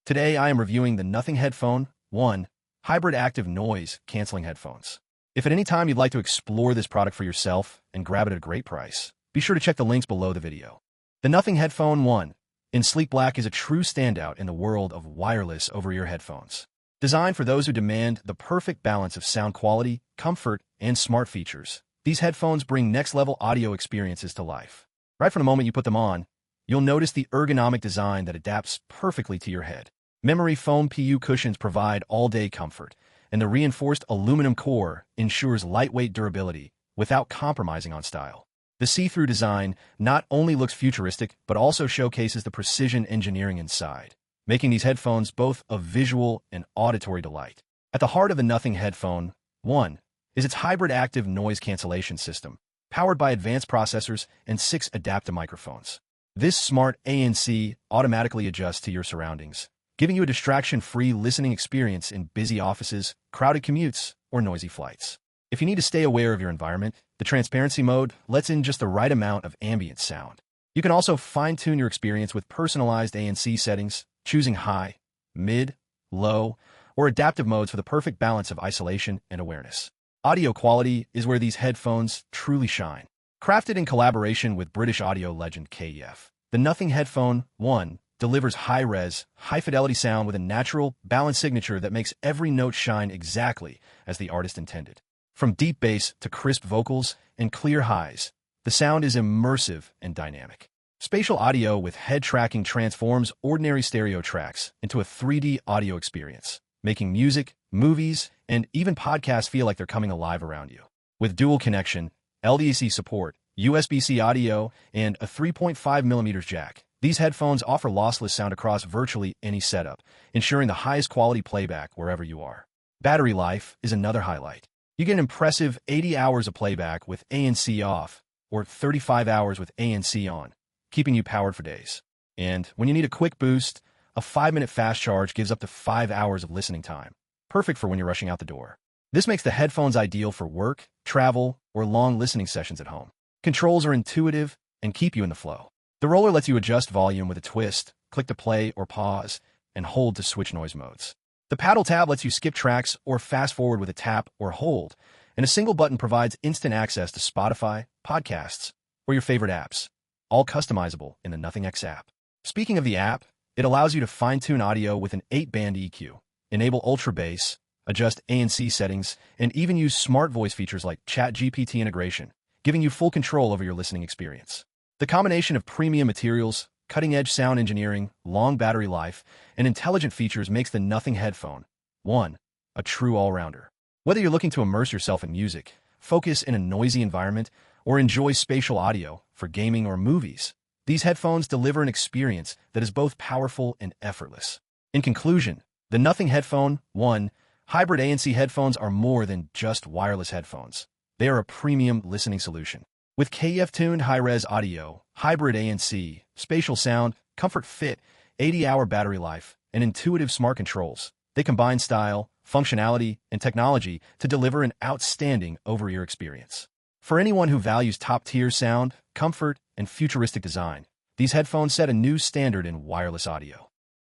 Today I am reviewing the Nothing Headphone 1 Hybrid Active Noise Cancelling Headphones. If at any time you'd like to explore this product for yourself and grab it at a great price, be sure to check the links below the video. The Nothing Headphone 1 in sleek black is a true standout in the world of wireless over-ear headphones. Designed for those who demand the perfect balance of sound quality, comfort, and smart features, these headphones bring next-level audio experiences to life. Right from the moment you put them on, you'll notice the ergonomic design that adapts perfectly to your head. Memory foam PU cushions provide all-day comfort, and the reinforced aluminum core ensures lightweight durability without compromising on style. The see-through design not only looks futuristic, but also showcases the precision engineering inside, making these headphones both a visual and auditory delight. At the heart of the Nothing Headphone 1 is its hybrid active noise cancellation system, powered by advanced processors and 6 adaptive microphones. This smart ANC automatically adjusts to your surroundings, giving you a distraction-free listening experience in busy offices, crowded commutes, or noisy flights. If you need to stay aware of your environment, the transparency mode lets in just the right amount of ambient sound. You can also fine-tune your experience with personalized ANC settings, choosing high, mid, low, or adaptive modes for the perfect balance of isolation and awareness. Audio quality is where these headphones truly shine. Crafted in collaboration with British audio legend KEF, the Nothing Headphone 1 delivers high-res, high-fidelity sound with a natural, balanced signature that makes every note shine exactly as the artist intended. From deep bass to crisp vocals and clear highs, the sound is immersive and dynamic. Spatial audio with head tracking transforms ordinary stereo tracks into a 3D audio experience, making music, movies, and even podcasts feel like they're coming alive around you. With dual connection, LDAC support, USB-C audio, and a 3.5mm jack, these headphones offer lossless sound across virtually any setup, ensuring the highest quality playback wherever you are. Battery life is another highlight. You get an impressive 80 hours of playback with ANC off, or 35 hours with ANC on, keeping you powered for days. And when you need a quick boost, a 5-minute fast charge gives up to 5 hours of listening time, perfect for when you're rushing out the door. This makes the headphones ideal for work, travel, or long listening sessions at home. Controls are intuitive and keep you in the flow. The roller lets you adjust volume with a twist, click to play or pause, and hold to switch noise modes. The paddle tab lets you skip tracks or fast forward with a tap or hold, and a single button provides instant access to Spotify, podcasts, or your favorite apps, all customizable in the Nothing X app. Speaking of the app, it allows you to fine-tune audio with an 8-band EQ, enable ultra bass, adjust ANC settings, and even use smart voice features like ChatGPT integration, giving you full control over your listening experience. The combination of premium materials, cutting-edge sound engineering, long battery life, and intelligent features makes the Nothing Headphone 1 a true all-rounder. Whether you're looking to immerse yourself in music, focus in a noisy environment, or enjoy spatial audio for gaming or movies, these headphones deliver an experience that is both powerful and effortless. In conclusion, the Nothing Headphone 1 Hybrid ANC headphones are more than just wireless headphones. They are a premium listening solution. With KEF-Tuned high-res audio, hybrid ANC, spatial sound, comfort fit, 80-hour battery life, and intuitive smart controls, they combine style, functionality, and technology to deliver an outstanding over-ear experience. For anyone who values top-tier sound, comfort, and futuristic design, these headphones set a new standard in wireless audio.